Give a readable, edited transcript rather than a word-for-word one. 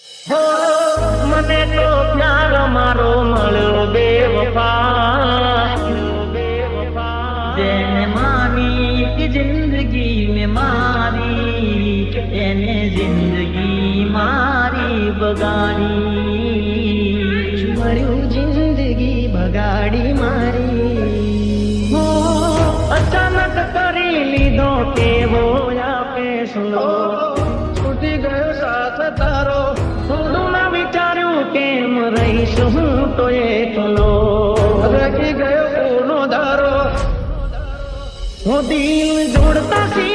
હો મને તો પ્યાર મારો મળ્યો બેવફા જેને માની કે જિંદગી में મારી એને જિંદગી મારી બગાડી મળ્યું જિંદગી બગાડી મારી હો અચાનક કરી લીધો કેવો આ ફેસલો છૂટી ગયો સાથ તારો થોડું ના વિચાર્યું કેમ રહીશ હું તો એકલો રખી ગયો કોનો ધારો હું દિલ જોડતા સી